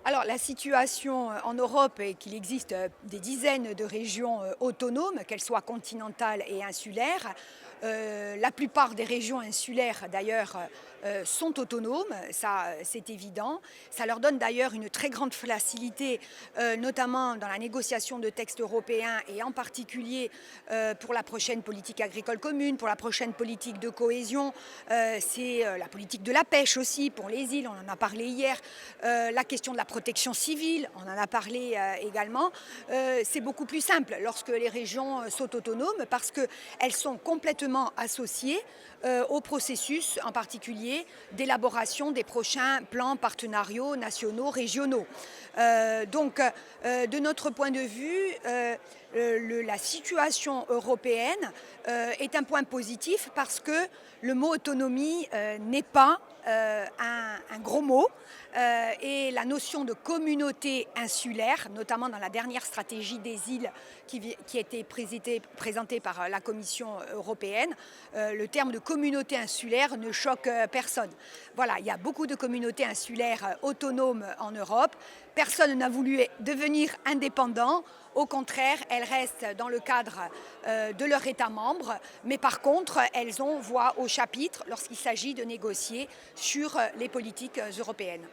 Alors la situation en Europe est qu'il existe des dizaines de régions autonomes, qu'elles soient continentales et insulaires. La plupart des régions insulaires d'ailleurs sont autonomes, ça c'est évident. Ça leur donne d'ailleurs une très grande facilité, notamment dans la négociation de textes européens et en particulier pour la prochaine politique agricole commune, pour la prochaine politique de cohésion. C'est la politique de la pêche aussi pour les îles, on en a parlé hier. La question de la protection civile, on en a parlé également. C'est beaucoup plus simple lorsque les régions sont autonomes parce qu'elles sont complètement associées au processus, en particulier d'élaboration des prochains plans partenariaux nationaux, régionaux. De notre point de vue, la situation européenne est un point positif parce que le mot autonomie n'est pas un gros mot et la notion de communauté insulaire, notamment dans la dernière stratégie des îles qui a été présentée par la Commission européenne, le terme de communauté insulaire ne choque personne. Voilà, il y a beaucoup de communautés insulaires autonomes en Europe. Personne n'a voulu devenir indépendant. Au contraire, elles restent dans le cadre de leur État membre, mais par contre, elles ont voix au chapitre lorsqu'il s'agit de négocier sur les politiques européennes.